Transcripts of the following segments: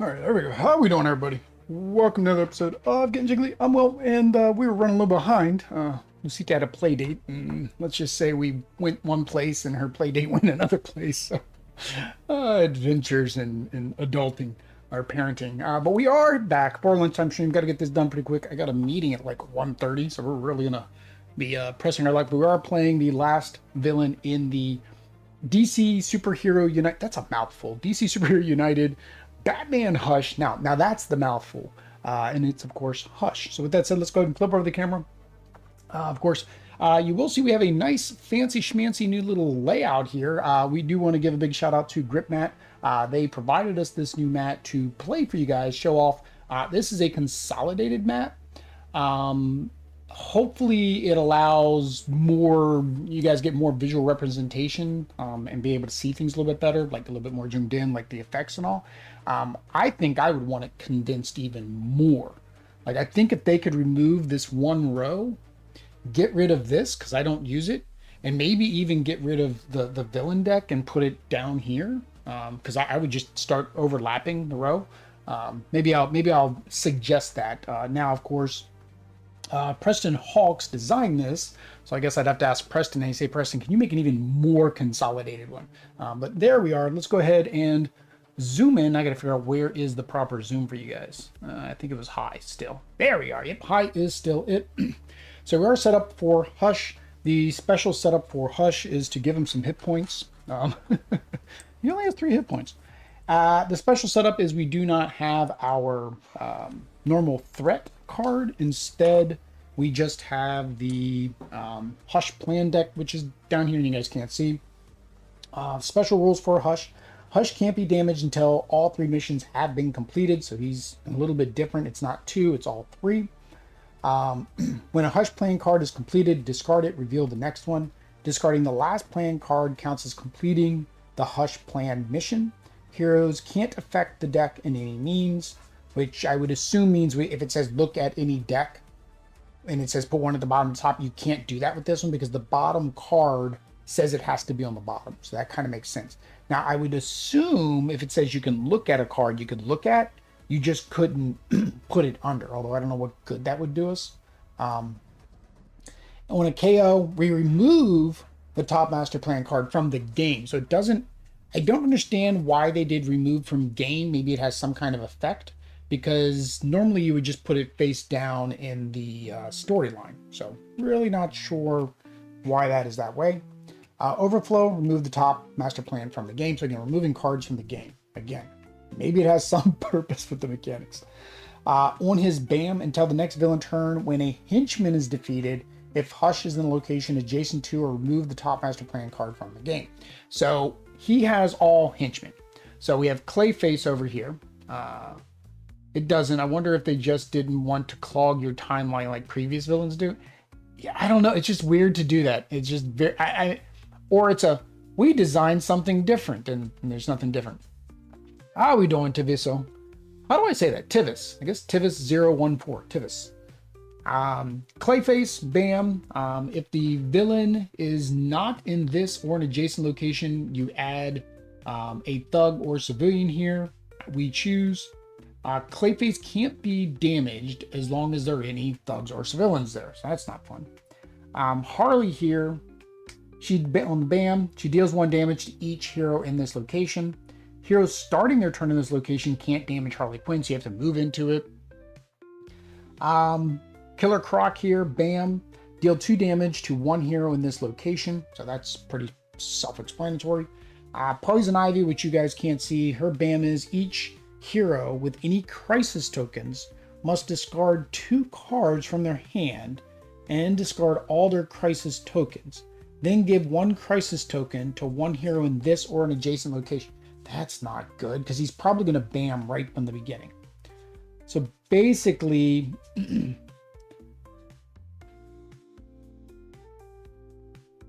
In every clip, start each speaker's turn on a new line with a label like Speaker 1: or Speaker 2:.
Speaker 1: All right, there we go. How we doing, everybody? Welcome to another episode of Getting Jiggly. I'm Will, and we were running a little behind. Lucy had a play date, and let's just say we went one place and her play date went another place. So, adventures in adulting or parenting. But we are back for lunchtime stream. Got to get this done pretty quick. I got a meeting at like 1:30, so we're really gonna be pressing our luck. But we are playing the last villain in the DC Superhero Unite. That's a mouthful. DC Superhero United Batman Hush. Now that's the mouthful. And it's, of course, Hush. So with that said, let's go ahead and flip over the camera. Of course, you will see we have a nice, fancy, schmancy new little layout here. We do want to give a big shout out to GripMat. They provided us this new mat to play for you guys, show off. This is a consolidated mat. Hopefully it allows more, you guys get more visual representation and be able to see things a little bit better, like a little bit more zoomed in, like the effects and all. I think I would want it condensed even more. Like, I think if they could remove this one row, get rid of this, because I don't use it, and maybe even get rid of the villain deck and put it down here, because I would just start overlapping the row. Maybe I'll suggest that. Now, of course, Preston Hawks designed this, so I guess I'd have to ask Preston, and say, Preston, can you make an even more consolidated one? But there we are. Let's go ahead and zoom in. I gotta figure out where is the proper zoom for you guys. I think it was high still. There we are. Yep, high is still it. So we are set up for Hush. The special setup for Hush is to give him some hit points. He only has 3 hit points. The special setup is we do not have our normal threat card. Instead, we just have the Hush plan deck, which is down here and you guys can't see. Special rules for Hush. Hush can't be damaged until all 3 missions have been completed, so he's a little bit different. It's not 2, it's all 3. When a Hush plan card is completed, discard it, reveal the next one. Discarding the last plan card counts as completing the Hush plan mission. Heroes can't affect the deck in any means, which I would assume means if it says look at any deck and it says put one at the bottom and top, you can't do that with this one because the bottom card says it has to be on the bottom. So that kind of makes sense. Now, I would assume if it says you can look at a card you could look at, you just couldn't put it under, although I don't know what good that would do us. On a KO, we remove the top master plan card from the game. So it doesn't, I don't understand why they did remove from game. Maybe it has some kind of effect, because normally you would just put it face down in the storyline. So really not sure why that is that way. Overflow, remove the top master plan from the game. So again, removing cards from the game. Again, maybe it has some purpose with the mechanics. On his BAM, until the next villain turn, when a henchman is defeated, if Hush is in a location adjacent to or remove the top master plan card from the game. So he has all henchmen. So we have Clayface over here. It doesn't. I wonder if they just didn't want to clog your timeline like previous villains do. Yeah, I don't know. It's just weird to do that. It's just very, or it's we designed something different and there's nothing different. How are we doing, Tiviso? How do I say that? Tivis. I guess Tivis014. Tivis. Clayface, BAM. If the villain is not in this or an adjacent location, you add a thug or civilian here. We choose. Clayface can't be damaged as long as there are any thugs or civilians there. So that's not fun. Harley here. On BAM, she deals 1 damage to each hero in this location. Heroes starting their turn in this location can't damage Harley Quinn, so you have to move into it. Killer Croc here, BAM, deal 2 damage to 1 hero in this location, so that's pretty self-explanatory. Poison Ivy, which you guys can't see, her BAM is each hero with any crisis tokens must discard 2 cards from their hand and discard all their crisis tokens. Then give 1 crisis token to 1 hero in this or an adjacent location. That's not good, because he's probably going to BAM right from the beginning. So basically,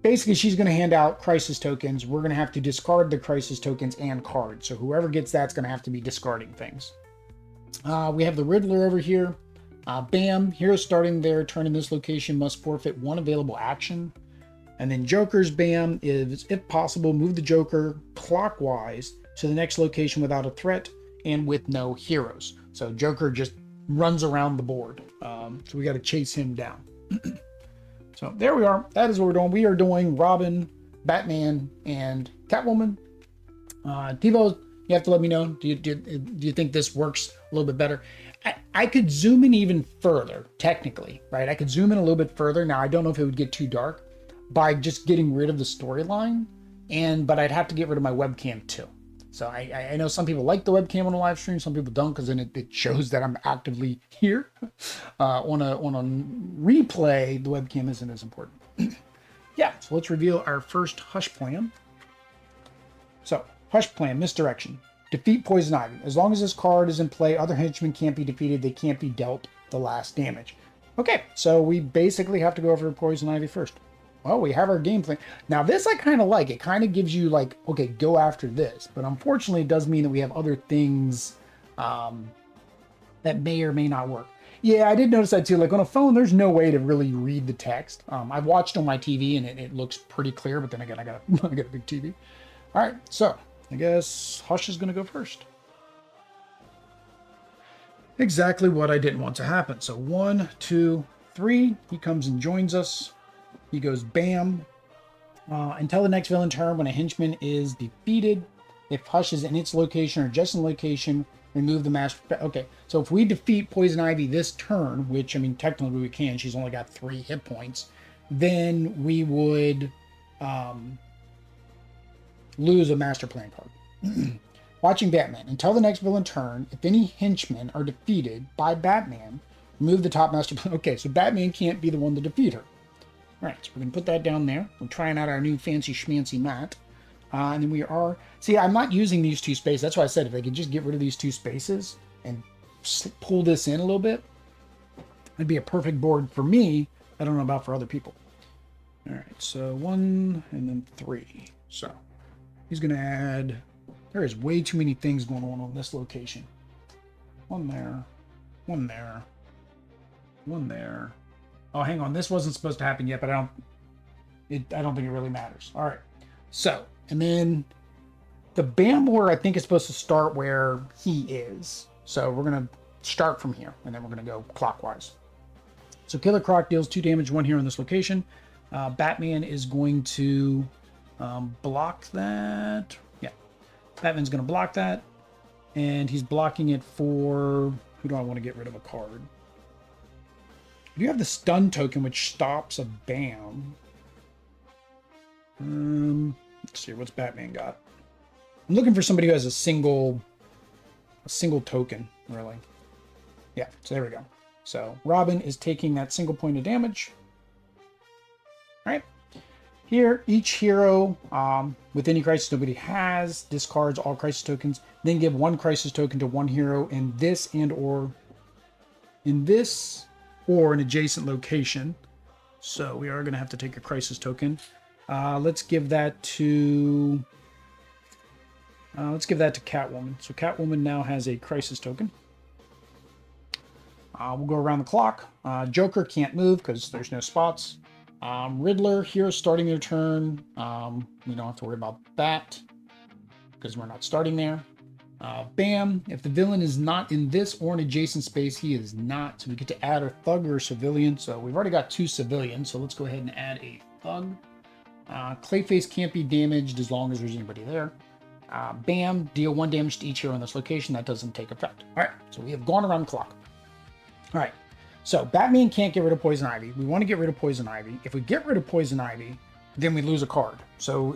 Speaker 1: she's going to hand out crisis tokens. We're going to have to discard the crisis tokens and cards. So whoever gets that's going to have to be discarding things. We have the Riddler over here. BAM, heroes starting their turn in this location must forfeit 1 available action. And then Joker's BAM is, if possible, move the Joker clockwise to the next location without a threat. and with no heroes. So Joker just runs around the board. So we got to chase him down. So there we are. That is what we're doing. We are doing Robin, Batman, and Catwoman. Devo, you have to let me know. Do you think this works a little bit better? I could zoom in even further, technically, right? I could zoom in a little bit further. Now, I don't know if it would get too dark by just getting rid of the storyline, but I'd have to get rid of my webcam too. So I know some people like the webcam on a live stream, some people don't, because then it shows that I'm actively here. On a replay, the webcam isn't as important. Yeah, so let's reveal our first Hush plan. So, Hush plan, misdirection. Defeat Poison Ivy. As long as this card is in play, other henchmen can't be defeated. They can't be dealt the last damage. Okay, so we basically have to go over Poison Ivy first. Well, we have our game plan. Now, this I kind of like. It kind of gives you like, okay, go after this. But unfortunately, it does mean that we have other things that may or may not work. Yeah, I did notice that too. Like on a phone, there's no way to really read the text. I've watched on my TV and it looks pretty clear, but then again, I got a big TV. All right, so I guess Hush is going to go first. Exactly what I didn't want to happen. So 1, 2, 3. He comes and joins us. He goes bam. Until the next villain turn, when a henchman is defeated, if Hush is in its location or just in location, remove the master. Okay, so if we defeat Poison Ivy this turn, which I mean technically we can, she's only got 3 hit points, then we would lose a master plan card. Watching Batman. Until the next villain turn, if any henchmen are defeated by Batman, remove the top master plan. Okay, so Batman can't be the one to defeat her. All right, so we're going to put that down there. We're trying out our new fancy schmancy mat. And then we are... See, I'm not using these 2 spaces. That's why I said if I could just get rid of these 2 spaces and pull this in a little bit, it'd be a perfect board for me. I don't know about for other people. All right, so 1 and then 3. So he's going to add... There is way too many things going on this location. 1 there, 1 there, 1 there. Oh, hang on. This wasn't supposed to happen yet, but I don't think it really matters. All right. So, and then the BAM order, I think, is supposed to start where he is. So we're going to start from here, and then we're going to go clockwise. So Killer Croc deals 2 damage, 1 here in this location. Batman is going to block that. Yeah. Batman's going to block that. And he's blocking it for... Who do I want to get rid of a card? You have the stun token, which stops a BAM. Let's see, what's Batman got? I'm looking for somebody who has a single token, really. Yeah, so there we go. So Robin is taking that single point of damage. All right. Here, each hero with any crisis nobody has discards all crisis tokens. Then give 1 crisis token to 1 hero in this or an adjacent location. So we are going to have to take a crisis token. Let's give that to Catwoman. So Catwoman now has a crisis token. We'll go around the clock. Joker can't move because there's no spots. Riddler, hero starting their turn. We don't have to worry about that because we're not starting there. Bam, if the villain is not in this or an adjacent space, he is not. So we get to add a thug or a civilian. So we've already got 2 civilians. So let's go ahead and add a thug. Clayface can't be damaged as long as there's anybody there. Bam, deal 1 damage to each hero in this location. That doesn't take effect. All right, so we have gone around the clock. All right, so Batman can't get rid of Poison Ivy. We want to get rid of Poison Ivy. If we get rid of Poison Ivy, then we lose a card. So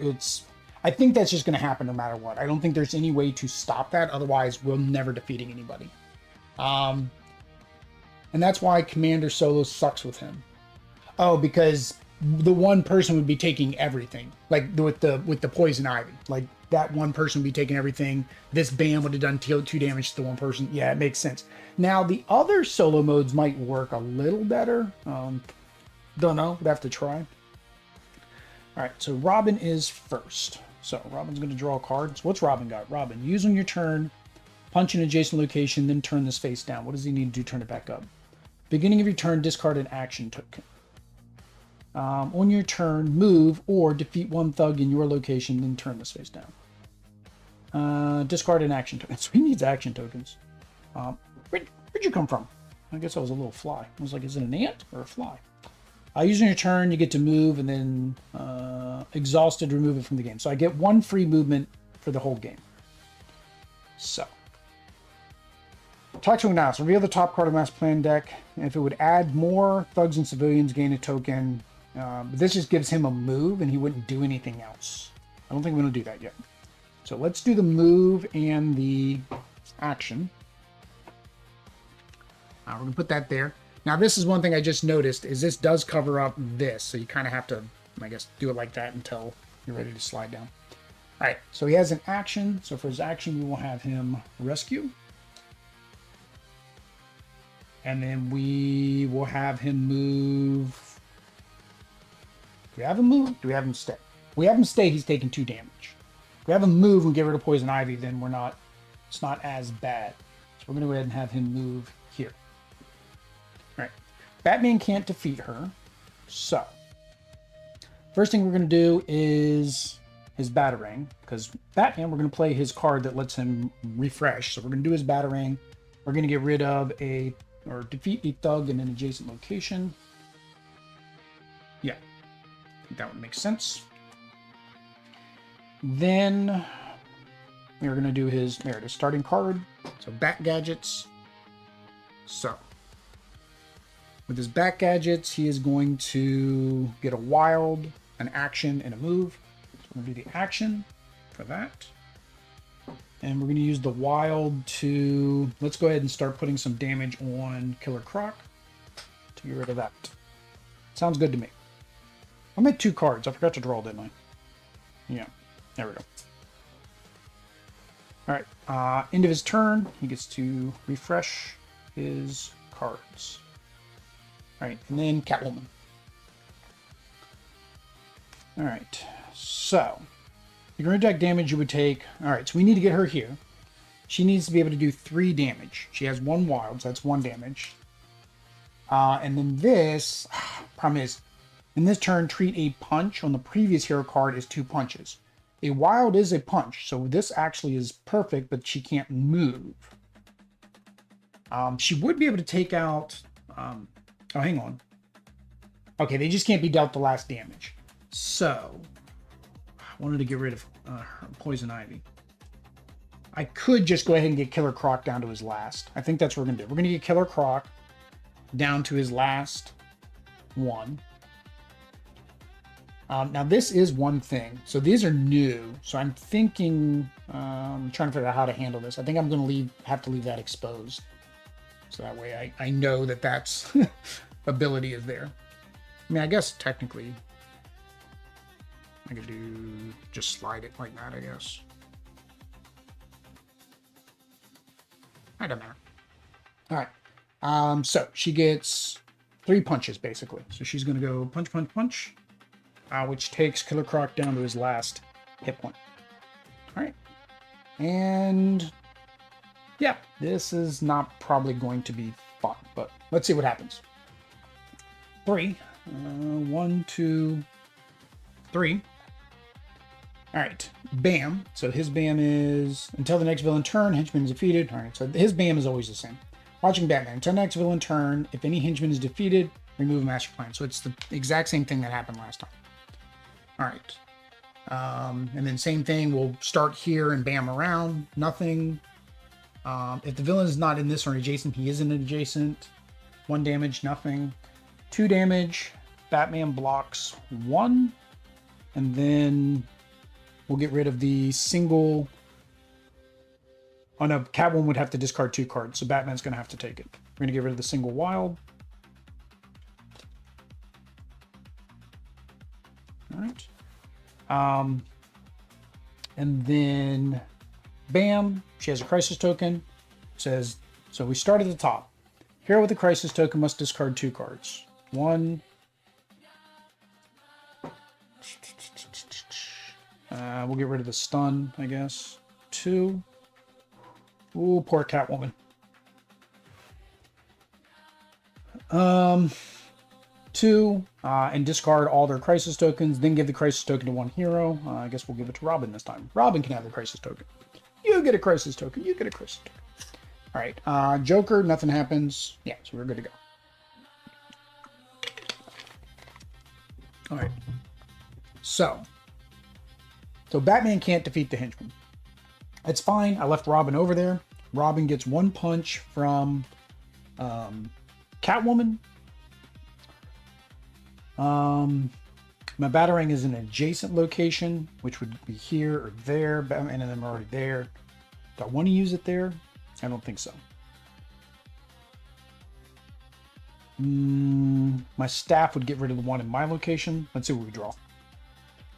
Speaker 1: I think that's just going to happen no matter what. I don't think there's any way to stop that. Otherwise, we're never defeating anybody. And that's why Commander Solo sucks with him. Oh, because the one person would be taking everything, like with the Poison Ivy. Like that one person would be taking everything. This BAM would have done 2 damage to the one person. Yeah, it makes sense. Now the other solo modes might work a little better. Don't know. Would have to try. All right, so Robin is first. So Robin's going to draw cards. What's Robin got? Robin, use on your turn, punch an adjacent location, then turn this face down. What does he need to do? Turn it back up. Beginning of your turn, discard an action token. On your turn, move or defeat 1 thug in your location, then turn this face down. Discard an action token. So he needs action tokens. Where'd you come from? I guess I was a little fly. I was like, is it an ant or a fly? Using your turn, you get to move, and then exhausted, remove it from the game. So I get 1 free movement for the whole game. So, talk to him now. So reveal the top card of Master Plan deck. And if it would add more thugs and civilians, gain a token. This just gives him a move, and he wouldn't do anything else. I don't think we're going to do that yet. So let's do the move and the action. We're going to put that there. Now, this is one thing I just noticed, is this does cover up this. So you kind of have to, I guess, do it like that until you're ready to slide down. All right, so he has an action. So for his action, we will have him rescue. And then we will have him move. Do we have him move? Do we have him stay? If we have him stay, he's taking 2 damage. If we have him move and get rid of Poison Ivy, then it's not as bad. So we're going to go ahead and have him move here. All right. Batman can't defeat her. So, first thing we're going to do is his Batarang. Because Batman, we're going to play his card that lets him refresh. So we're going to do his Batarang. We're going to get rid of or defeat a thug in an adjacent location. Yeah. I think that would make sense. Then we're going to do his Meredith starting card. So Bat Gadgets. So with his Bat Gadgets, he is going to get a wild, an action, and a move. So we're going to do the action for that. And we're going to use the wild to, let's go ahead and start putting some damage on Killer Croc to get rid of that. Sounds good to me. I'm at 2 cards. I forgot to draw, didn't I? Yeah. There we go. All right. End of his turn, he gets to refresh his cards. All right, and then Catwoman. All right. So, the green deck damage you would take. All right, so we need to get her here. She needs to be able to do 3 damage. She has 1 wild, so that's 1 damage. And then this, problem is, in this turn, treat a punch on the previous hero card as 2 punches. A wild is a punch, so this actually is perfect, but she can't move. She would be able to take out... oh, hang on. Okay, they just can't be dealt the last damage. So, I wanted to get rid of Poison Ivy. I could just go ahead and get Killer Croc down to his last. I think that's what we're going to do. We're going to get Killer Croc down to his last 1. Now this is one thing. So these are new. So I'm thinking, I'm trying to figure out how to handle this. I think I'm going to have to leave that exposed. So that way I know that that's ability is there. I mean, I guess technically I could just slide it like that, I guess. I don't know. All right. So she gets 3 punches basically. So she's going to go punch, punch, punch. Which takes Killer Croc down to his last hit point. All right. And yeah, this is not probably going to be fun, but let's see what happens. 3. 1, 2, 3. All right. Bam. So his bam is until the next villain turn, henchman is defeated. All right. So his bam is always the same. Watching Batman. Until the next villain turn, if any henchman is defeated, remove a master plan. So it's the exact same thing that happened last time. All right. And then same thing, we'll start here and bam around, nothing. If the villain is not in this or adjacent, he is in adjacent. 1 damage, nothing. 2 damage, Batman blocks 1. And then we'll get rid of the single. Oh no, Catwoman would have to discard 2 cards, so Batman's going to have to take it. We're going to get rid of the single wild. All right. And then, bam, she has a crisis token. It says, so we start at the top. Hero with a crisis token must discard 2 cards. 1. We'll get rid of the stun, I guess. 2. Ooh, poor Catwoman. 2, and discard all their crisis tokens, then give the crisis token to 1 hero. I guess we'll give it to Robin this time. Robin can have the crisis token. You get a crisis token. You get a crisis token. All right. Joker, nothing happens. Yeah, so we're good to go. All right. So Batman can't defeat the henchman. It's fine. I left Robin over there. Robin gets one punch from Catwoman. My Batarang is an adjacent location, which would be here or there. Batman and them are already there. Do I want to use it there? I don't think so. My staff would get rid of the one in my location. Let's see what we draw.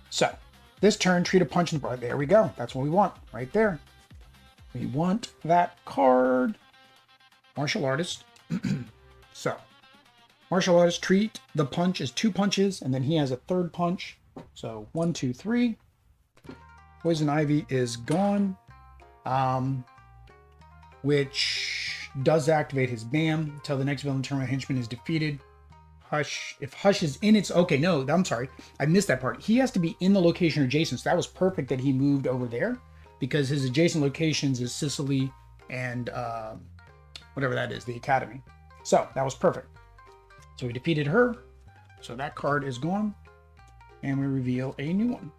Speaker 1: So, this turn, treat a punch in the... There we go. That's what we want. Right there. We want that card. Martial Artist. So, Martial Artist, treat the punch as 2 punches, and then he has a 3rd punch. So, 1, 2, 3. Poison Ivy is gone. Which does activate his BAM until the next villain turn henchman is defeated. Hush. If Hush is in its... Okay, no, I'm sorry. I missed that part. He has to be in the location adjacent. So that was perfect that he moved over there, because his adjacent locations is Sicily and whatever that is, the Academy. So that was perfect. So we defeated her. So that card is gone. And we reveal a new one.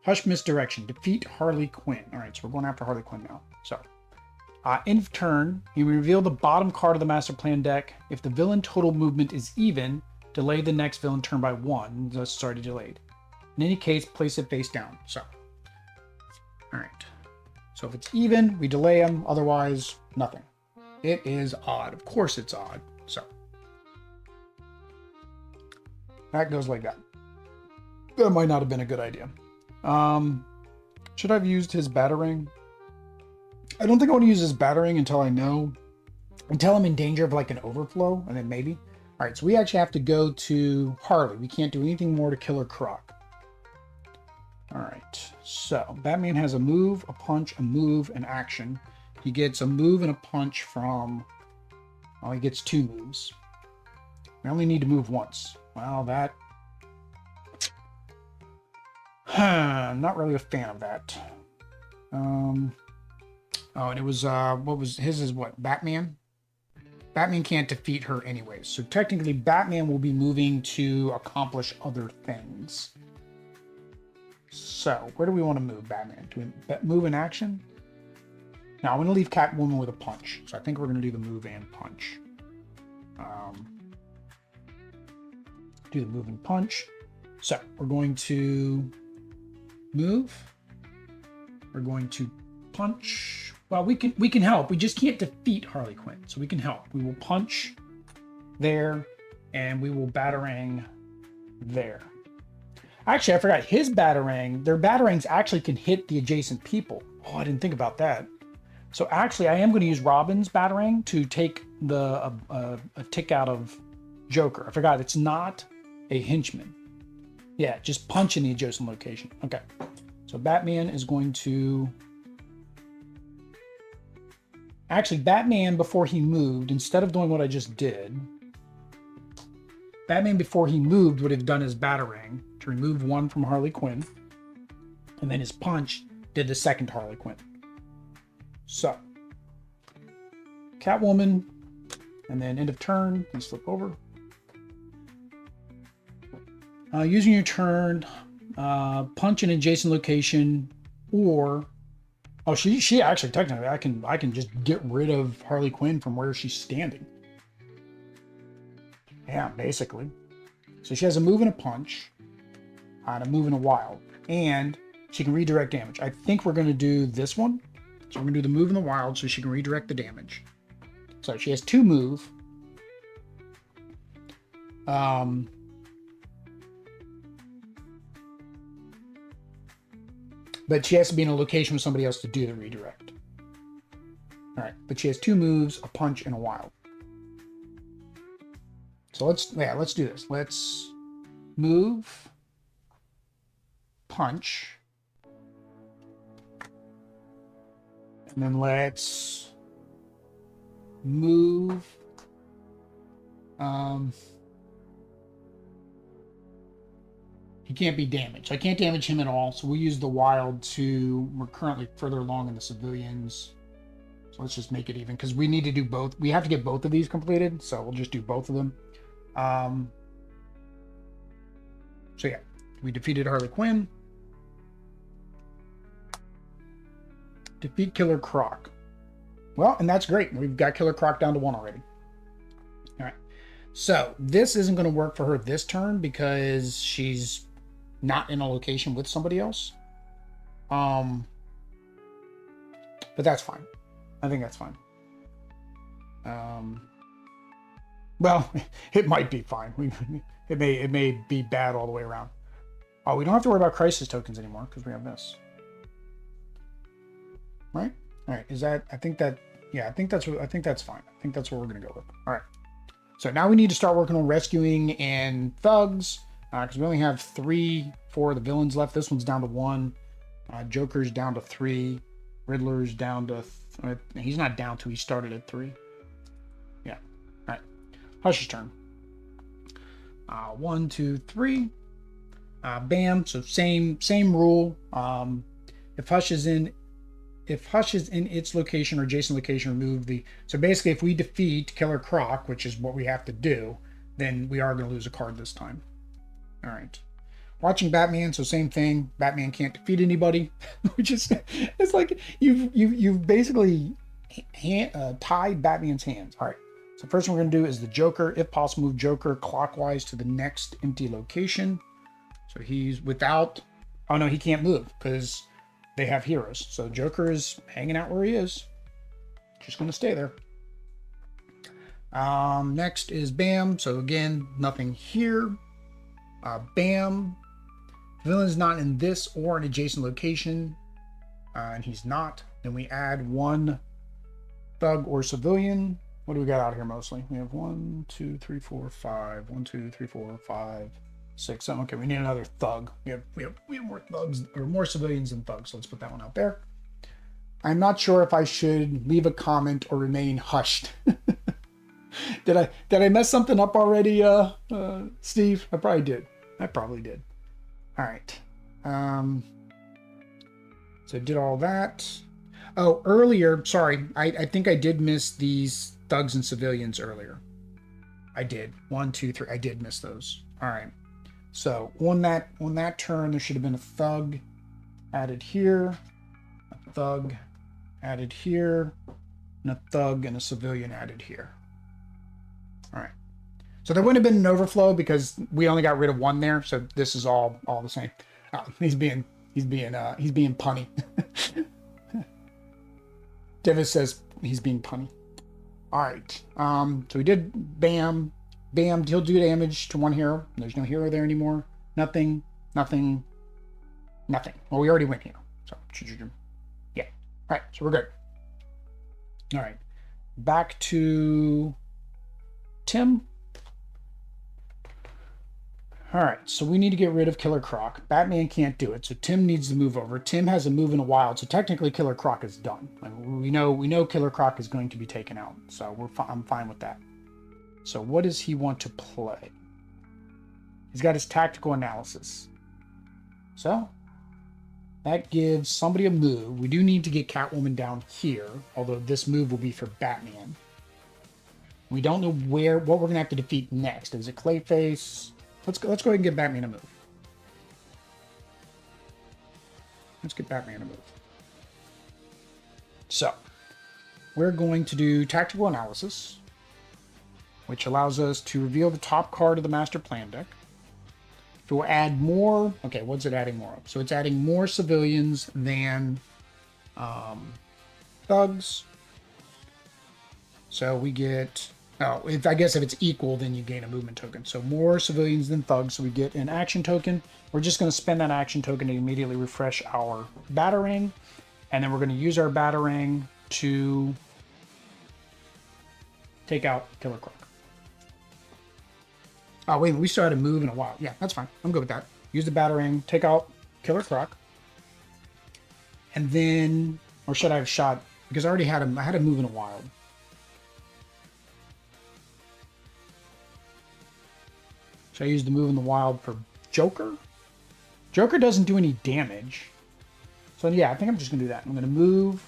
Speaker 1: Hush Misdirection. Defeat Harley Quinn. All right, so we're going after Harley Quinn now. So, end of turn, you reveal the bottom card of the Master Plan deck. If the villain total movement is even, delay the next villain turn by 1. That's already delayed. In any case, place it face down. So, all right. So if it's even, we delay them. Otherwise, nothing. It is odd. Of course it's odd. So, that goes like that. That might not have been a good idea. Should I have used his Batarang? I don't think I want to use his Batarang until I'm in danger of like an overflow, and then maybe. All right, so we actually have to go to Harley. We can't do anything more to Killer Croc. All right, so Batman has a move, a punch, a move, an action. He gets a move and a punch from... Oh, he gets 2 moves. We only need to move once. Well, that... I'm not really a fan of that. Oh, and it was, what was his is what? Batman? Batman can't defeat her anyways. So technically, Batman will be moving to accomplish other things. So, where do we want to move Batman? Do we move in action? Now, I'm going to leave Catwoman with a punch. So I think we're going to do the move and punch. Do the move and punch. So, we're going to move. We're going to punch. Well, we can help. We just can't defeat Harley Quinn. So we can help. We will punch there, and we will Batarang there. Actually, I forgot his Batarang. Their Batarangs actually can hit the adjacent people. Oh, I didn't think about that. So actually, I am going to use Robin's Batarang to take the a tick out of Joker. I forgot it's not a henchman. Yeah, just punch in the adjacent location. Okay. So Batman is going to... Actually, Batman, before he moved, instead of doing what I just did, Batman, before he moved, would have done his Batarang to remove 1 from Harley Quinn. And then his punch did the second Harley Quinn. So, Catwoman, and then end of turn, you flip over. Using your turn, punch an adjacent location, or... Oh, she actually, technically, I can just get rid of Harley Quinn from where she's standing. Yeah, basically. So she has a move and a punch, and a move and a wild, and she can redirect damage. I think we're going to do this one. So we're going to do the move and the wild so she can redirect the damage. So she has 2 move. But she has to be in a location with somebody else to do the redirect. All right, but she has 2 moves, a punch, and a wild. So let's do this. Let's move, punch, and then let's move. he can't be damaged. I can't damage him at all, so we'll use the wild to... We're currently further along in the civilians. So let's just make it even, because we need to do both. We have to get both of these completed, so we'll just do both of them. So yeah, we defeated Harley Quinn. Defeat Killer Croc. Well, and that's great. We've got Killer Croc down to 1 already. All right. So this isn't going to work for her this turn because she's not in a location with somebody else. But that's fine. I think that's fine. Well, it might be fine. It may be bad all the way around. Oh, we don't have to worry about crisis tokens anymore because we have this. Right? All right. Is that? I think that. Yeah, I think that's fine. I think that's what we're gonna go with. All right. So now we need to start working on rescuing and thugs because we only have 4 of the villains left. This one's down to 1. Joker's down to 3. Riddler's down to. He's not down to. He started at 3. Yeah. All right. Hush's turn. 1, 2, 3. Bam. So same rule. If Hush is in its location or adjacent location, remove the... So basically, if we defeat Killer Croc, which is what we have to do, then we are going to lose a card this time. All right. Watching Batman, so same thing. Batman can't defeat anybody, which is... It's like you've basically tied Batman's hands. All right. So first one we're going to do is the Joker. If possible, move Joker clockwise to the next empty location. So he's without... Oh, no, he can't move because... They have heroes. So Joker is hanging out where he is. Just going to stay there. Next is Bam. So again, nothing here. Bam. Villain's not in this or an adjacent location. And he's not. Then we add 1 thug or civilian. What do we got out here mostly? We have 1, 2, 3, 4, 5. 1, 2, 3, 4, 5. 6, 7. Okay, we need another thug. We have more thugs or more civilians than thugs. So let's put that one out there. I'm not sure if I should leave a comment or remain hushed. Did I mess something up already, Steve? I probably did. All right. So I did all that. Oh, earlier, sorry. I think I did miss these thugs and civilians earlier. I did. 1, 2, 3. I did miss those. All right. So on that turn, there should have been a thug added here, a thug added here, and a thug and a civilian added here. All right. So there wouldn't have been an overflow because we only got rid of 1 there. So this is all the same. He's being punny. Davis says he's being punny. All right. So we did Bam. Bam, he'll do damage to 1 hero. There's no hero there anymore. Nothing. Well, we already went here. So, yeah. All right, so we're good. All right. Back to Tim. All right, so we need to get rid of Killer Croc. Batman can't do it, so Tim needs to move over. Tim has a move in a wild, so technically Killer Croc is done. Like, we know Killer Croc is going to be taken out, so I'm fine with that. So what does he want to play? He's got his tactical analysis. So that gives somebody a move. We do need to get Catwoman down here, although this move will be for Batman. We don't know what we're going to have to defeat next. Is it Clayface? Let's go ahead and get Batman a move. Let's get Batman a move. So we're going to do tactical analysis, which allows us to reveal the top card of the master plan deck. If we'll add more, okay, what's it adding more of? So it's adding more civilians than thugs. So we get, I guess if it's equal, then you gain a movement token. So more civilians than thugs, so we get an action token. We're just going to spend that action token to immediately refresh our Batarang, and then we're going to use our Batarang to take out Killer Croc. Oh, wait, we still had a move in a while. Yeah, that's fine. I'm good with that. Use the Batarang, take out Killer Croc. And then, or should I have shot? Because I already had I had a move in a wild. Should I use the move in the wild for Joker? Joker doesn't do any damage. So yeah, I think I'm just going to do that. I'm going to move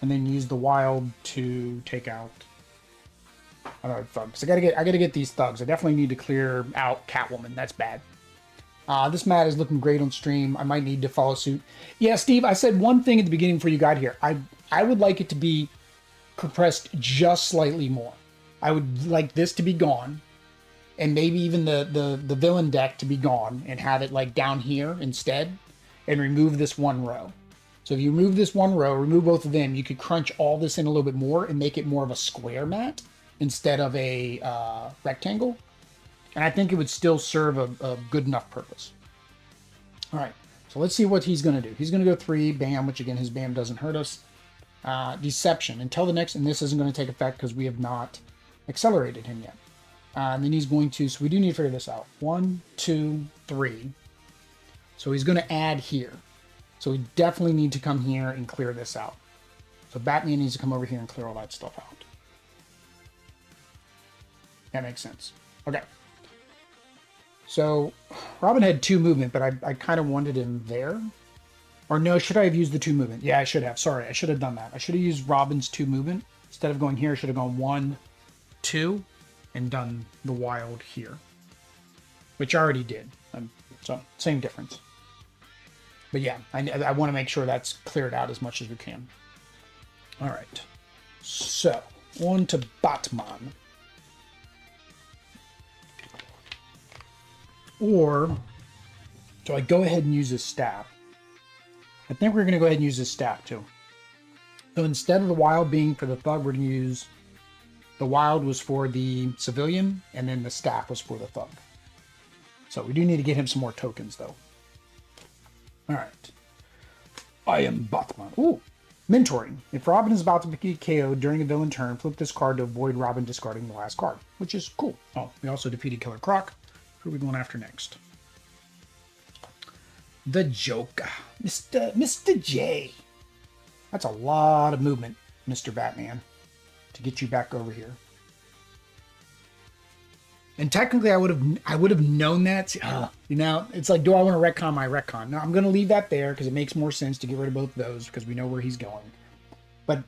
Speaker 1: and then use the wild to take out another thug. Because I gotta get these thugs. I definitely need to clear out Catwoman. That's bad. This mat is looking great on stream. I might need to follow suit. Yeah, Steve, I said one thing at the beginning before you got here. I would like it to be compressed just slightly more. I would like this to be gone, and maybe even the villain deck to be gone, and have it like down here instead, and remove this one row. So if you remove this one row, remove both of them, you could crunch all this in a little bit more and make it more of a square mat instead of a rectangle. And I think it would still serve a good enough purpose. All right, so let's see what he's going to do. He's going to go 3, bam, which again, his bam doesn't hurt us. Deception until the next, and this isn't going to take effect because we have not accelerated him yet. And then he's going to, so we do need to figure this out. 1, 2, 3. So he's going to add here. So we definitely need to come here and clear this out. So Batman needs to come over here and clear all that stuff out. That makes sense. Okay. So Robin had 2 movement, but I kind of wanted him there. Or no, should I have used the 2 movement? Yeah, I should have. Sorry, I should have done that. I should have used Robin's 2 movement. Instead of going here, I should have gone 1, 2, and done the wild here. Which I already did. So, same difference. But yeah, I want to make sure that's cleared out as much as we can. All right. So, on to Batman. Or do I go ahead and use his staff? I think we're going to go ahead and use his staff too. So instead of the wild being for the thug, we're going to use the wild was for the civilian, and then the staff was for the thug. So we do need to get him some more tokens though. All right. I am Batman. Ooh. Mentoring. If Robin is about to be KO'd during a villain turn, flip this card to avoid Robin discarding the last card, which is cool. Oh, we also defeated Killer Croc. Who are we going after next? The Joker. Mr. J. That's a lot of movement, Mr. Batman, to get you back over here. And technically, I would have known that. You know, it's like, do I want to retcon my retcon? No, I'm going to leave that there because it makes more sense to get rid of both of those because we know where he's going. But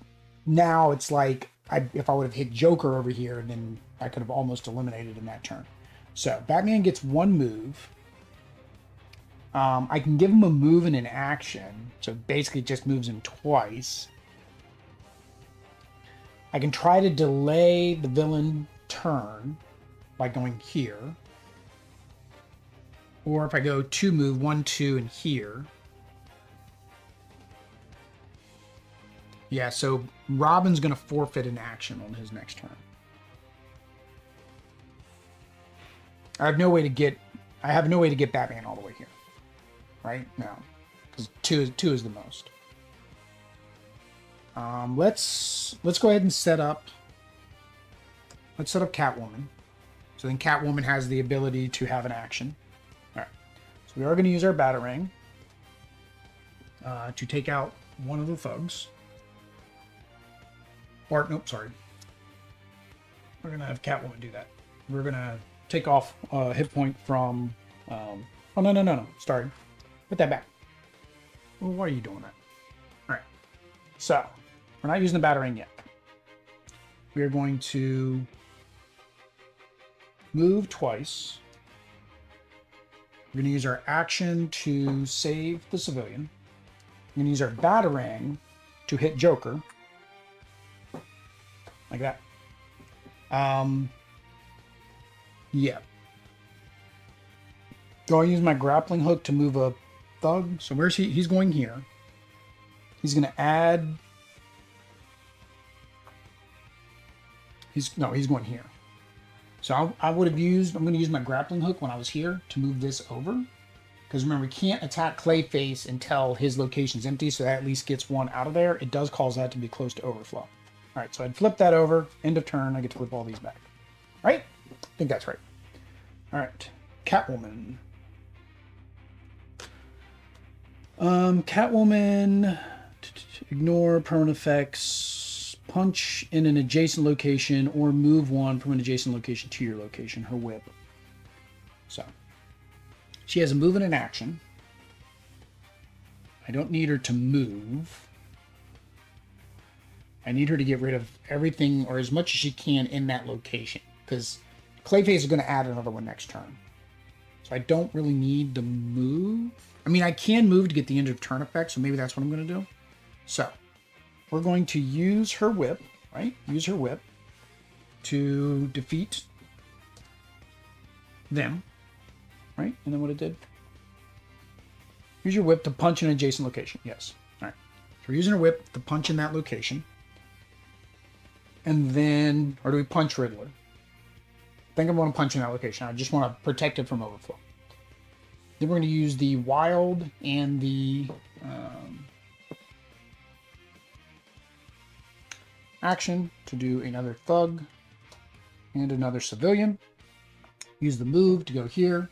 Speaker 1: now it's like, if I would have hit Joker over here, then I could have almost eliminated in that turn. So Batman gets 1 move. I can give him a move and an action. So basically it just moves him twice. I can try to delay the villain turn by going here. Or if I go 2 move, 1, 2, and here. Yeah, so Robin's going to forfeit an action on his next turn. I have no way to get Batman all the way here. Right? No. Because 2 is the most. Let's go ahead and set up Catwoman. So then Catwoman has the ability to have an action. Alright. So we are going to use our Batarang to take out one of the thugs. Or, nope, sorry. We're going to have Catwoman do that. We're going to take off a hit point from... oh, no. Sorry. Put that back. Well, why are you doing that? Alright. So, we're not using the Batarang yet. We are going to move twice. We're going to use our action to save the civilian. We're going to use our Batarang to hit Joker. Like that. Yeah. Do I use my grappling hook to move a thug? So where's he? He's going here. He's going to add... He's going here. So I'm going to use my grappling hook when I was here to move this over. Because remember, we can't attack Clayface until his location's empty, so that at least gets 1 out of there. It does cause that to be close to overflow. All right, so I'd flip that over. End of turn, I get to flip all these back. Right? I think that's right. All right, Catwoman. Catwoman, ignore permanent effects, punch in an adjacent location, or move 1 from an adjacent location to your location, her whip. So, she has a move and an action. I don't need her to move. I need her to get rid of everything or as much as she can in that location, because Clayface is going to add another one next turn. So I don't really need to move. I mean, I can move to get the end of turn effect, so maybe that's what I'm going to do. So we're going to use her whip, right? Use her whip to defeat them, right? And then what it did? Use your whip to punch in an adjacent location. Yes. All right. So we're using her whip to punch in that location. And then, or do we punch Riddler? I think I'm going to punch in that location. I just want to protect it from overflow. Then we're going to use the wild and the action to do another thug and another civilian. Use the move to go here.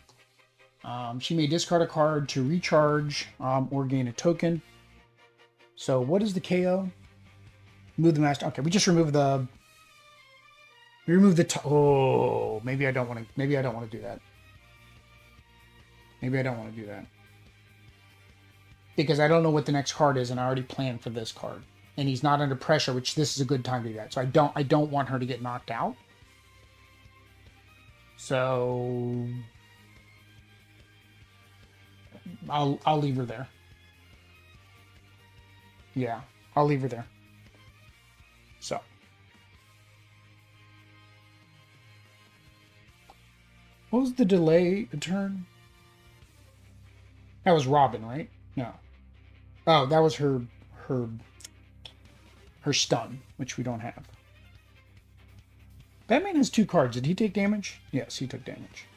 Speaker 1: She may discard a card to recharge or gain a token. So what is the KO? Move the master. Okay, we just remove the. We remove the. Oh, maybe I don't want to. Maybe I don't want to do that. Maybe I don't want to do that because I don't know what the next card is, and I already planned for this card, and he's not under pressure, which this is a good time to do that. So I don't want her to get knocked out. So I'll leave her there. Yeah, I'll leave her there. So what was the delay a turn? That was Robin, right? No. Oh, that was her stun, which we don't have. Batman has 2 cards. Did he take damage? Yes, he took damage.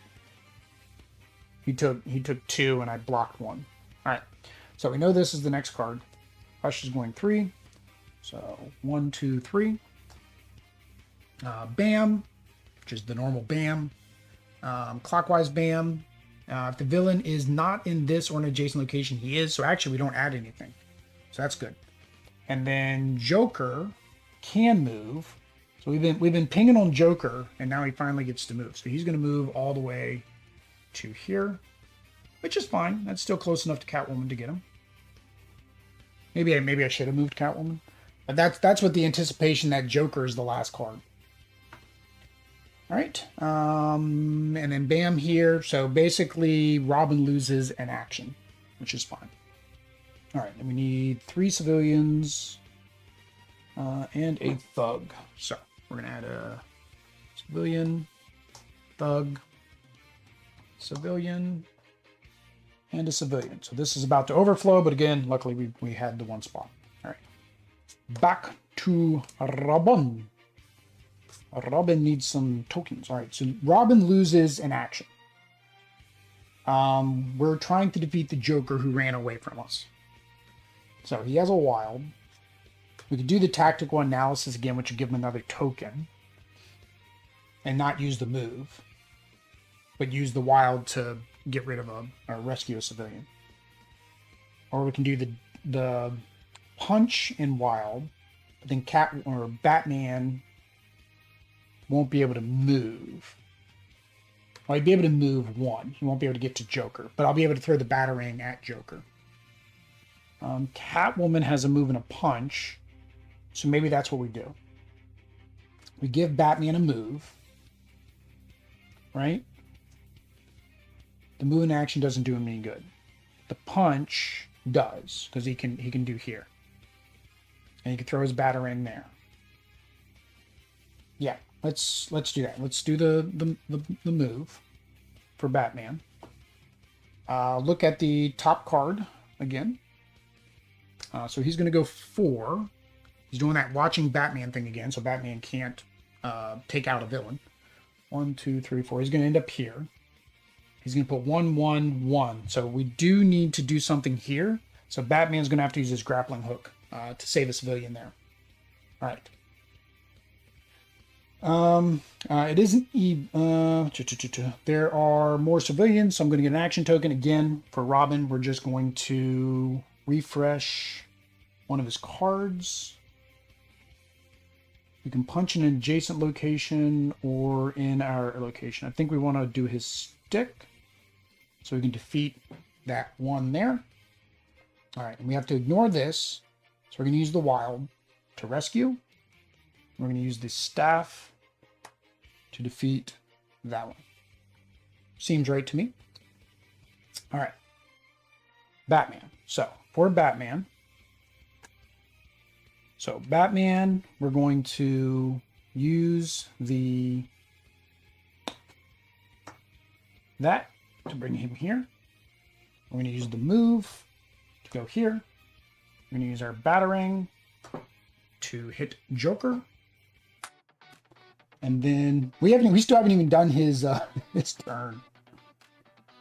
Speaker 1: He took 2 and I blocked 1. Alright. So we know this is the next card. Hush is going 3. So 1, 2, 3. Bam, which is the normal bam. Clockwise bam. If the villain is not in this or an adjacent location, he is. So actually, we don't add anything. So that's good. And then Joker can move. So we've been pinging on Joker, and now he finally gets to move. So he's going to move all the way to here, which is fine. That's still close enough to Catwoman to get him. Maybe I should have moved Catwoman, but that's what the anticipation that Joker is the last card. All right, and then bam here. So basically, Robin loses an action, which is fine. All right, and we need 3 civilians and a thug. So we're gonna add a civilian, thug, civilian, and a civilian. So this is about to overflow, but again, luckily we had the 1 spot. All right, back to Robin. Robin needs some tokens. All right, so Robin loses an action. We're trying to defeat the Joker who ran away from us. So he has a wild. We could do the tactical analysis again, which would give him another token. And not use the move. But use the wild to get rid of or rescue a civilian. Or we can do the punch and wild. But then Batman won't be able to move. Well, he'd be able to move 1. He won't be able to get to Joker, but I'll be able to throw the Batarang at Joker. Catwoman has a move and a punch, so maybe that's what we do. We give Batman a move, right? The move and action doesn't do him any good. The punch does, because he can do here. And he can throw his Batarang there. Yeah. Let's do that. Let's do the move for Batman. Look at the top card again. So he's going to go 4. He's doing that watching Batman thing again, so Batman can't take out a villain. 1, 2, 3, 4. He's going to end up here. He's going to put 1, 1, 1. So we do need to do something here. So Batman's going to have to use his grappling hook to save a civilian there. All right. It isn't there are more civilians, so I'm going to get an action token again for Robin. We're just going to refresh one of his cards. You can punch in an adjacent location or in our location. I think we want to do his stick, so we can defeat that one there. All right, and we have to ignore this. So we're going to use the wild to rescue. We're going to use the staff to defeat that one. Seems right to me. All right. Batman. So for Batman. So Batman, we're going to use that to bring him here. We're going to use the move to go here. We're going to use our Batarang to hit Joker. And then we still haven't even done his his turn.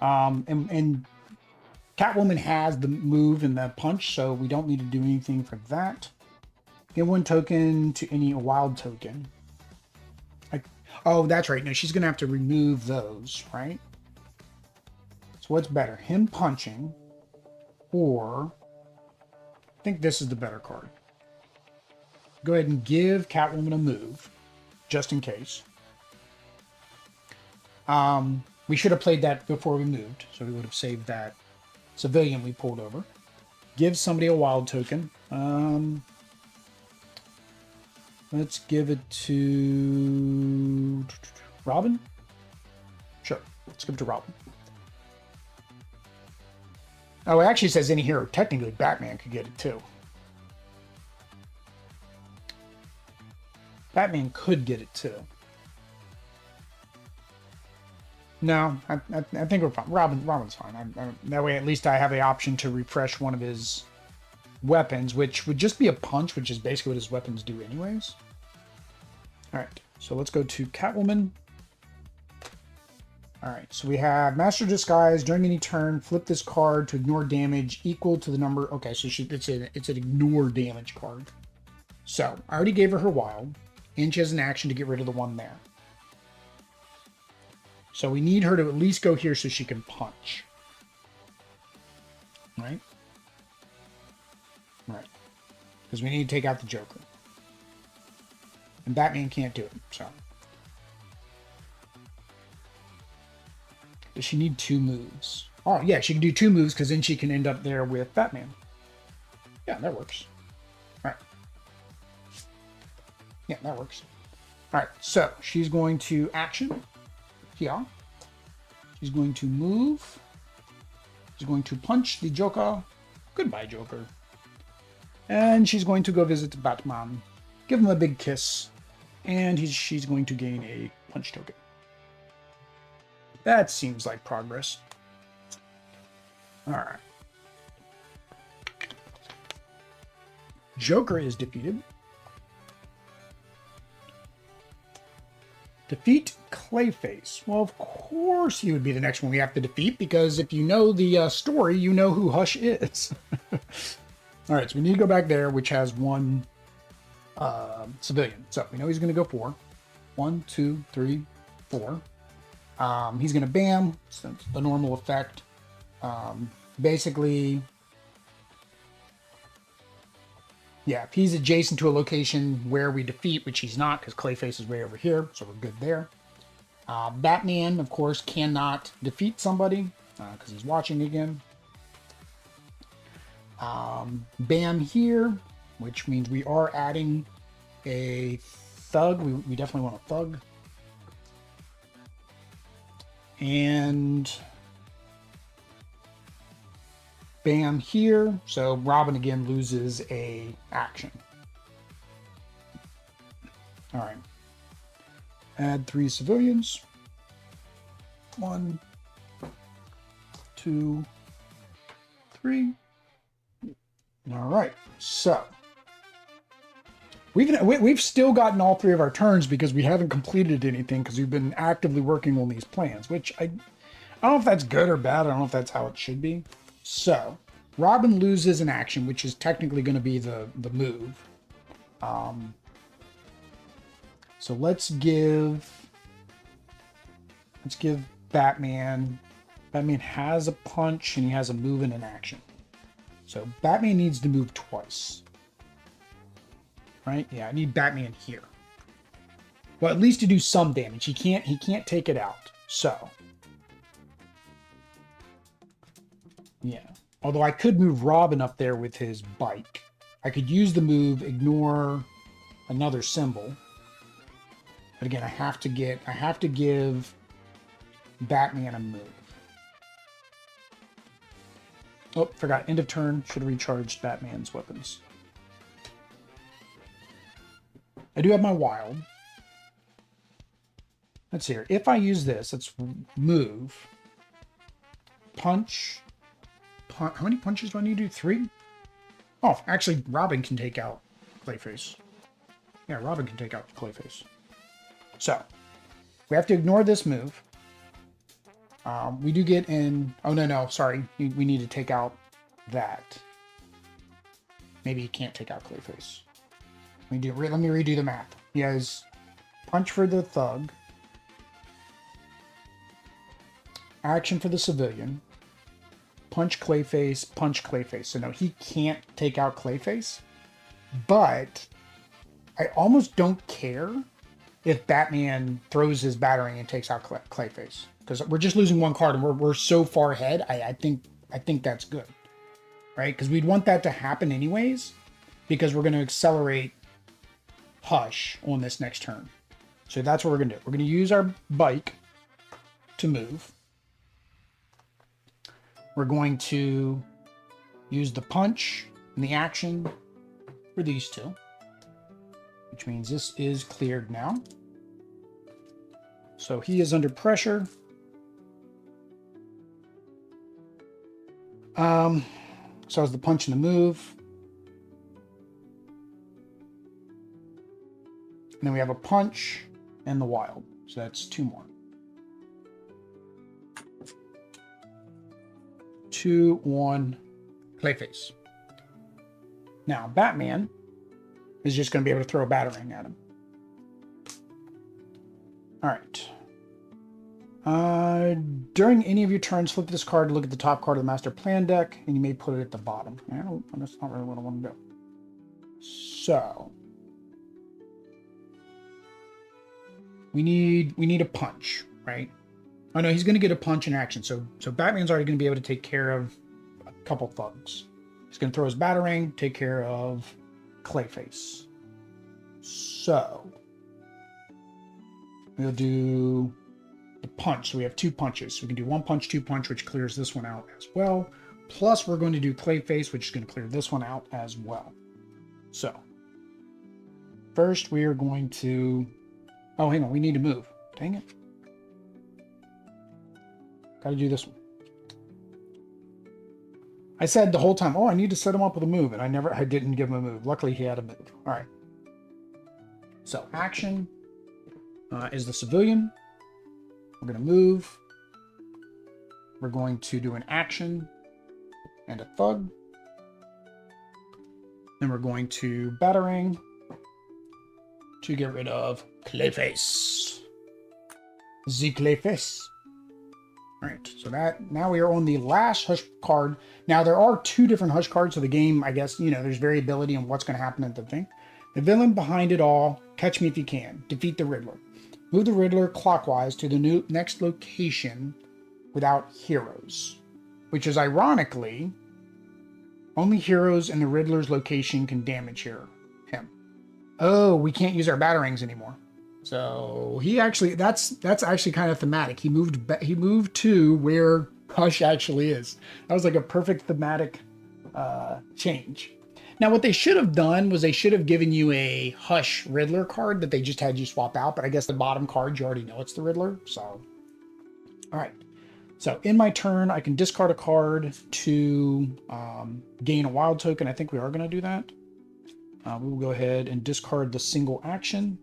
Speaker 1: And Catwoman has the move and the punch, so we don't need to do anything for that. Give 1 token to any wild token. Oh, that's right. No, she's gonna have to remove those, right? So what's better, him punching, or I think this is the better card. Go ahead and give Catwoman a move, just in case. We should have played that before we moved, so we would have saved that civilian we pulled over. Give somebody a wild token. Let's give it to Robin. Sure, let's give it to Robin. Oh, it actually says any hero. Technically, Batman could get it too. Batman could get it too. No, I think we're fine. Robin's fine. That way, at least I have the option to refresh one of his weapons, which would just be a punch, which is basically what his weapons do anyways. All right, so let's go to Catwoman. All right, so we have Master Disguise. During any turn, flip this card to ignore damage equal to the number. Okay, so it's an ignore damage card. So I already gave her wild, and she has an action to get rid of the one there. So we need her to at least go here so she can punch. Right? Right. Because we need to take out the Joker. And Batman can't do it, so. Does she need 2 moves? Oh, yeah, she can do 2 moves because then she can end up there with Batman. Yeah, that works. All right. Yeah, that works. All right, so she's going to action. Here. She's going to move. She's going to punch the Joker. Goodbye, Joker. And she's going to go visit Batman. Give him a big kiss. And she's going to gain a punch token. That seems like progress. All right. Joker is defeated. Defeat Clayface. Well, of course he would be the next one we have to defeat, because if you know the story, you know who Hush is. All right, so we need to go back there, which has 1 civilian. So we know he's going to go 4. 1, 2, 3, 4. He's going to bam, since the normal effect. Basically, yeah, if he's adjacent to a location where we defeat, which he's not, because Clayface is way over here, so we're good there. Batman, of course, cannot defeat somebody, because he's watching again. Bam here, which means we are adding a thug. We definitely want a thug. And bam here. So Robin again loses a action. All right. Add 3 civilians. 1, 2, 3. All right. So we've still gotten all 3 of our turns because we haven't completed anything because we've been actively working on these plans, which I don't know if that's good or bad. I don't know if that's how it should be. So Robin loses an action, which is technically going to be the move. So let's give Batman. Batman has a punch and he has a move and an action. So Batman needs to move twice. Right? Yeah, I need Batman here. Well, at least to do some damage. He can't take it out. So yeah. Although I could move Robin up there with his bike. I could use the move, ignore another symbol. But again, I have to give Batman a move. Oh, forgot. End of turn. Should have recharged Batman's weapons. I do have my wild. Let's see here. If I use this, let's move. Punch. How many punches do I need to do? 3? Oh, actually, Robin can take out Clayface. Yeah, Robin can take out Clayface. So, we have to ignore this move. We do get in... Oh, no, sorry. We need to take out that. Maybe he can't take out Clayface. Let me redo the math. He has punch for the thug. Action for the civilian. Punch Clayface. So no, he can't take out Clayface. But I almost don't care if Batman throws his battering and takes out Clayface. Because we're just losing one card and we're so far ahead. I think that's good. Right? Because we'd want that to happen anyways. Because we're going to accelerate Hush on this next turn. So that's what we're going to do. We're going to use our bike to move. We're going to use the punch and the action for these two. Which means this is cleared now. So he is under pressure. So is the punch and the move. And then we have a punch and the wild. So that's 2 more. 2, 1, Clayface. Now, Batman is just going to be able to throw a batarang at him. All right. During any of your turns, flip this card to look at the top card of the Master Plan deck, and you may put it at the bottom. That's not really what I want to do. So, we need a punch, right? Oh no, he's going to get a punch in action. So Batman's already going to be able to take care of a couple thugs. He's going to throw his batarang, take care of Clayface. So we'll do the punch. So we have 2 punches. So we can do 1 punch, 2 punch, which clears this one out as well. Plus we're going to do Clayface, which is going to clear this one out as well. So first we are going to... Oh, hang on. We need to move. Dang it. Got to do this one. I said the whole time, oh, I need to set him up with a move, and I didn't give him a move. Luckily, he had a move. All right. So action is the civilian. We're going to move. We're going to do an action and a thug. Then we're going to batarang to get rid of Clayface. The Clayface. All right, so now we are on the last Hush card. Now, there are 2 different Hush cards, so the game, I guess, there's variability in what's going to happen at the thing. The villain behind it all, catch me if you can. Defeat the Riddler. Move the Riddler clockwise to the next location without heroes. Which is, ironically, only heroes in the Riddler's location can damage him. Oh, we can't use our batarangs anymore. So he actually, that's actually kind of thematic. He moved to where Hush actually is. That was like a perfect thematic change. Now, what they should have done was they should have given you a Hush Riddler card that they just had you swap out. But I guess the bottom card, you already know it's the Riddler. So, all right. So in my turn, I can discard a card to gain a wild token. I think we are going to do that. We will go ahead and discard the single action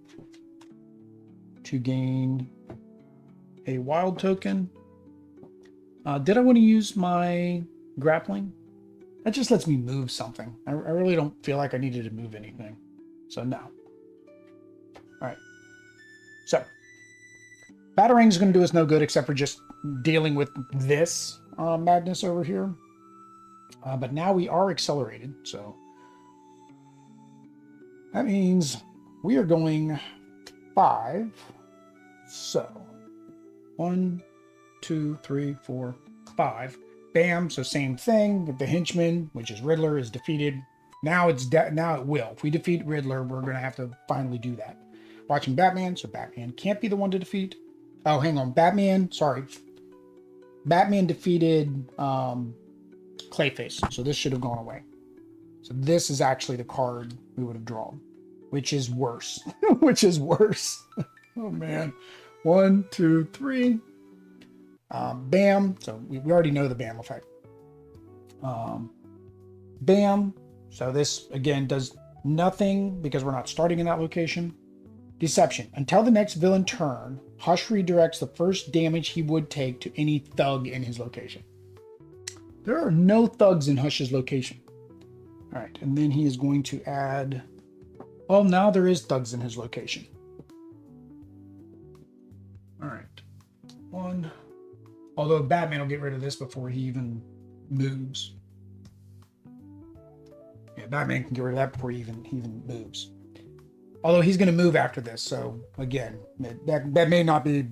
Speaker 1: to gain a wild token. Did I want to use my grappling? That just lets me move something. I really don't feel like I needed to move anything. So no. All right. So Batarang's going to do us no good except for just dealing with this madness over here. But now we are accelerated. So that means we are going 5. So 1, 2, 3, 4, 5. Bam, so same thing. If the henchman, which is Riddler, is defeated, now now it will. If we defeat Riddler, we're going to have to finally do that. Watching Batman, so Batman can't be the one to defeat. Oh, hang on. Batman, sorry. Batman defeated Clayface, so this should have gone away. So this is actually the card we would have drawn, which is worse. Which is worse. Oh, man. 1, 2, 3. Bam. So we already know the Bam effect. Bam. So this, again, does nothing because we're not starting in that location. Deception. Until the next villain turn, Hush redirects the first damage he would take to any thug in his location. There are no thugs in Hush's location. All right, and then he is going to add... Well, now there is thugs in his location. All right. 1. Although Batman will get rid of this before he even moves. Yeah, Batman can get rid of that before he even moves. Although he's going to move after this, so again, that may not be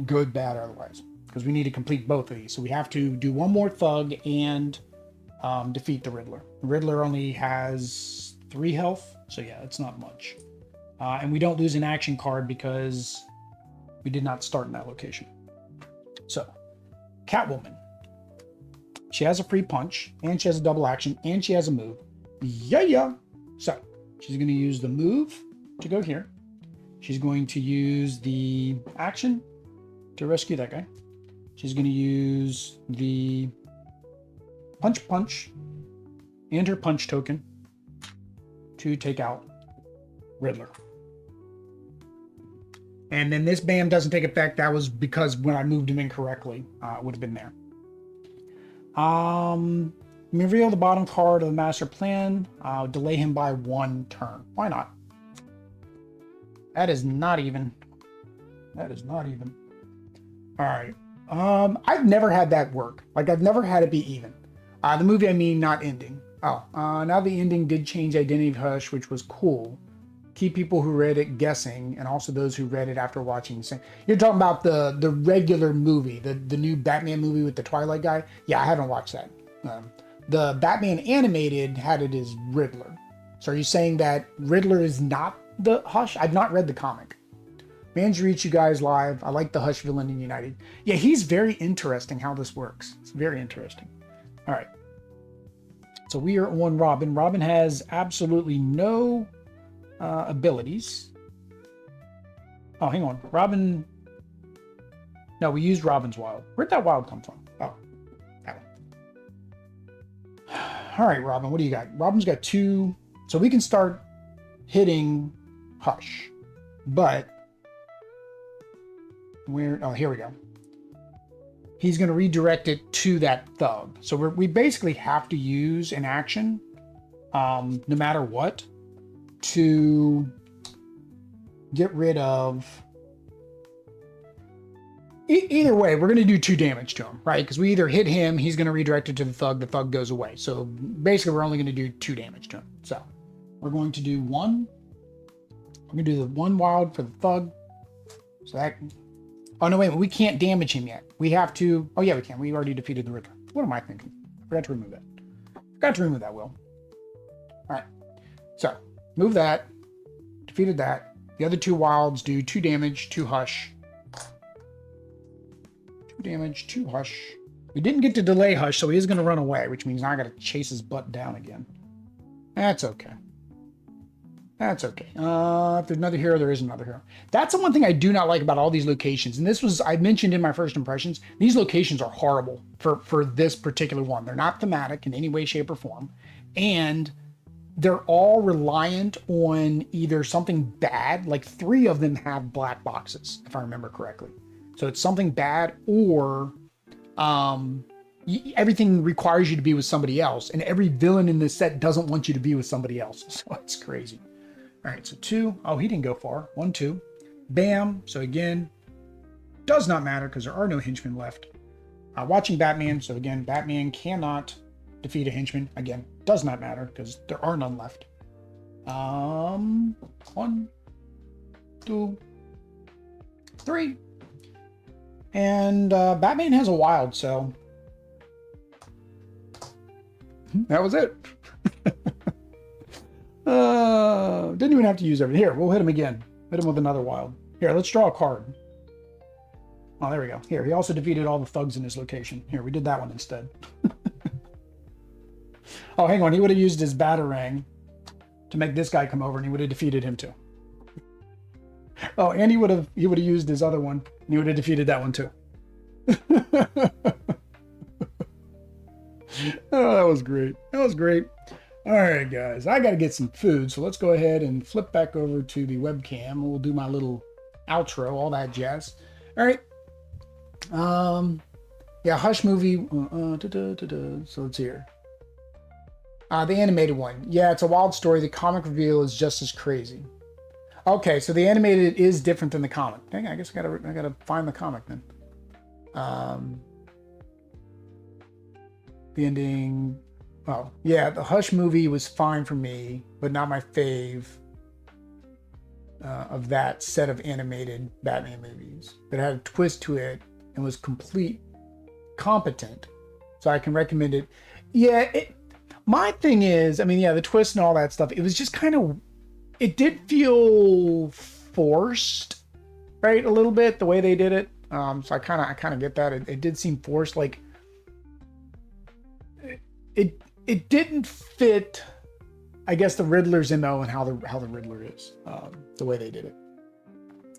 Speaker 1: good, bad, or otherwise, because we need to complete both of these. So we have to do one more thug and defeat the Riddler. The Riddler only has 3 health, so yeah, it's not much. And we don't lose an action card because we did not start in that location. So, Catwoman. She has a free punch, and she has a double action, and she has a move. Yeah. So, she's going to use the move to go here. She's going to use the action to rescue that guy. She's going to use the punch and her punch token to take out Riddler. And then this Bam doesn't take effect. That was because when I moved him incorrectly, it would have been there. Reveal the bottom card of the master plan. Delay him by 1 turn. Why not? That is not even. That is not even. All right. I've never had that work. Like, I've never had it be even. The movie, I mean, not ending. Oh, now the ending did change Identity of Hush, which was cool. Keep people who read it guessing, and also those who read it after watching. You're talking about the regular movie, the new Batman movie with the Twilight guy? Yeah, I haven't watched that. The Batman animated had it as Riddler. So are you saying that Riddler is not the Hush? I've not read the comic. Managed to reach you guys live. I like the Hush villain in United. Yeah, he's very interesting how this works. It's very interesting. All right. So we are on Robin. Robin has absolutely no abilities. Oh, hang on. Robin. No, we used Robin's wild. Where'd that wild come from? Oh, that one. All right, Robin, what do you got? Robin's got 2. So we can start hitting Hush. But where? Oh, here we go. He's going to redirect it to that thug. So we basically have to use an action, no matter what, to get rid of... Either way, we're going to do 2 damage to him, right? Because we either hit him, he's going to redirect it to the thug goes away. So basically, we're only going to do 2 damage to him. So we're going to do 1. We're going to do the 1 wild for the thug. So that... Oh, no, wait, we can't damage him yet. We have to... Oh, yeah, we can. We already defeated the Riddler. What am I thinking? I forgot to remove that. Forgot to remove that, Will. All right. So, move that. Defeated that. The other 2 wilds do 2 damage, 2 Hush. 2 damage, 2 Hush. We didn't get to delay Hush, so he is going to run away, which means now I got to chase his butt down again. That's okay. That's okay. If there's another hero, there is another hero. That's the one thing I do not like about all these locations. And this was, I mentioned in my first impressions, these locations are horrible for this particular one. They're not thematic in any way, shape, or form. And they're all reliant on either something bad, like 3 of them have black boxes, if I remember correctly. So it's something bad, or everything requires you to be with somebody else. And every villain in this set doesn't want you to be with somebody else. So it's crazy. All right, so 2. Oh, he didn't go far. 1, 2. Bam. So again, does not matter because there are no henchmen left. Watching Batman. So again, Batman cannot defeat a henchman. Again, does not matter because there are none left. 1, 2, 3. And Batman has a wild, so That was it. Didn't even have to use everything. Here, we'll hit him again. Hit him with another wild. Here, let's draw a card. Oh, there we go. Here, he also defeated all the thugs in his location. Here, we did that one instead. Oh, hang on. He would have used his Batarang to make this guy come over, and he would have defeated him too. Oh, and he would have used his other one, and he would have defeated that one too. Oh, that was great. That was great. All right, guys, I got to get some food, so let's go ahead and flip back over to the webcam. We'll do my little outro, all that jazz. All right. Yeah, Hush movie. So let's hear. The animated one. Yeah, it's a wild story. The comic reveal is just as crazy. Okay, so the animated is different than the comic. Dang, I guess I gotta find the comic then. The ending. Oh, yeah, the Hush movie was fine for me, but not my fave of that set of animated Batman movies. That had a twist to it and was competent. So I can recommend it. Yeah, my thing is, I mean, yeah, the twist and all that stuff, it was just kind of, it did feel forced, right? A little bit, the way they did it. So I kind of get that. It did seem forced. Like, it didn't fit, I guess, the Riddler's MO and how the Riddler is, the way they did it.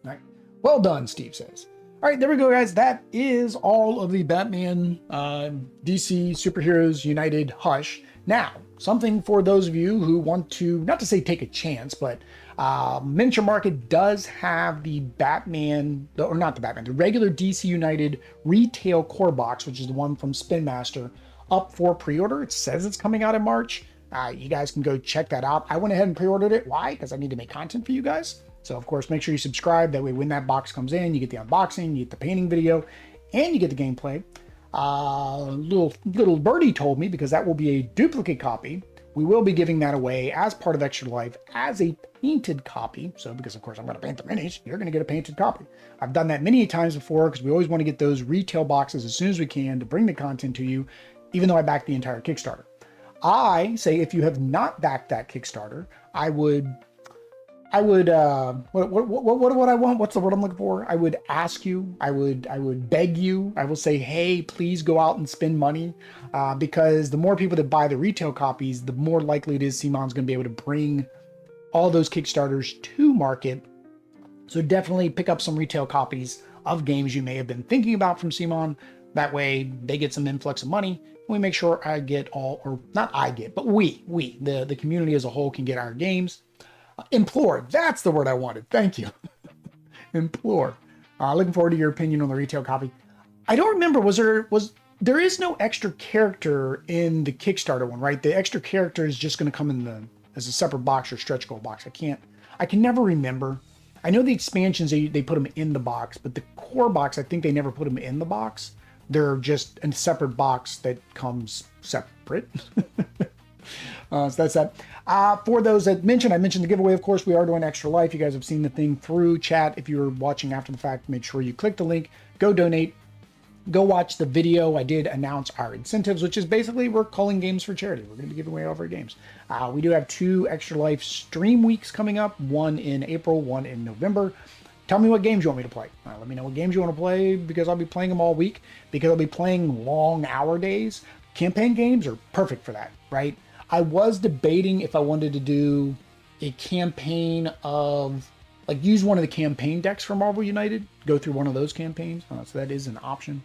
Speaker 1: All right. Well done, Steve says. All right, there we go, guys. That is all of the Batman DC Superheroes United Hush. Now, something for those of you who want to, not to say take a chance, but Miniature Market does have the Batman, or not the Batman, the regular DC United retail core box, which is the one from Spin Master, up for pre-order. It says it's coming out in March. You guys can go check that out. I went ahead and pre-ordered it. Why? Because I need to make content for you guys. So of course, make sure you subscribe. That way, when that box comes in, you get the unboxing, you get the painting video, and you get the gameplay. Little birdie told me, because that will be a duplicate copy. We will be giving that away as part of Extra Life as a painted copy. So because of course I'm going to paint the minis, you're going to get a painted copy. I've done that many times before because we always want to get those retail boxes as soon as we can to bring the content to you, even though I backed the entire Kickstarter. I say if you have not backed that Kickstarter, I would what I want? What's the word I'm looking for? I would ask you, I would beg you, I will say, hey, please go out and spend money, because the more people that buy the retail copies, the more likely it is Simon's going to be able to bring all those Kickstarters to market. So definitely pick up some retail copies of games you may have been thinking about from Simon. That way they get some influx of money. We make sure I get all, or not I get, but we, the community as a whole can get our games. Implore, that's the word I wanted. Thank you. Implore. Looking forward to your opinion on the retail copy. I don't remember, there is no extra character in the Kickstarter one, right? The extra character is just going to come in as a separate box or stretch goal box. I can never remember. I know the expansions, they put them in the box, but the core box, I think they never put them in the box. They're just a separate box that comes separate. So that's that. For those that I mentioned the giveaway, of course, we are doing Extra Life. You guys have seen the thing through chat. If you're watching after the fact, make sure you click the link, go donate, go watch the video. I did announce our incentives, which is basically we're calling games for charity. We're going to be giving away all of our games. We do have 2 Extra Life stream weeks coming up, one in April, one in November. Tell me what games you want me to play. Let me know what games you want to play, because I'll be playing them all week, because I'll be playing long hour days. Campaign games are perfect for that, right? I was debating if I wanted to do a campaign of, like, use one of the campaign decks for Marvel United, go through one of those campaigns. So that is an option.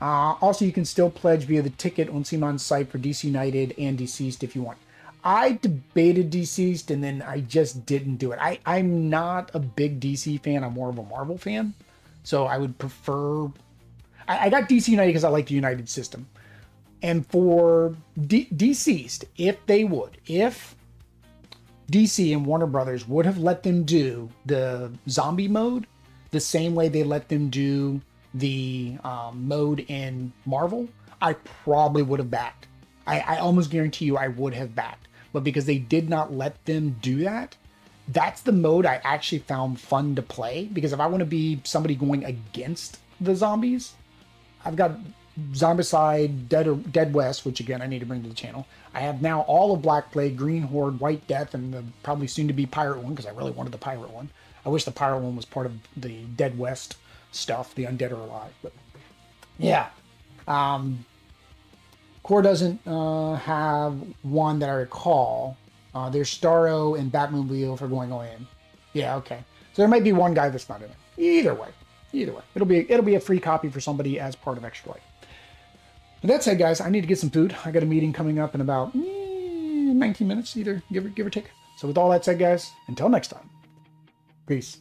Speaker 1: Also, you can still pledge via the ticket on Simon's site for DC United and Deceased if you want. I debated Deceased and then I just didn't do it. I'm not a big DC fan. I'm more of a Marvel fan. So I would prefer... I got DC United because I like the United system. And for Deceased, if DC and Warner Brothers would have let them do the zombie mode the same way they let them do the mode in Marvel, I probably would have backed. I almost guarantee you I would have backed. But because they did not let them do that, that's the mode I actually found fun to play. Because if I want to be somebody going against the zombies, I've got Zombicide, Dead West, which again I need to bring to the channel. I have now all of Black Plague, Green Horde, White Death, and the probably soon to be Pirate one because I really wanted the Pirate one. I wish the Pirate one was part of the Dead West stuff. The Undead are alive, but yeah. Core doesn't have one that I recall. There's Starro and Batmobile for going in. Yeah, okay. So there might be one guy that's not in it. Either way, it'll be a free copy for somebody as part of Extra Life. With that said, guys, I need to get some food. I got a meeting coming up in about 19 minutes, either give or take. So with all that said, guys, until next time, peace.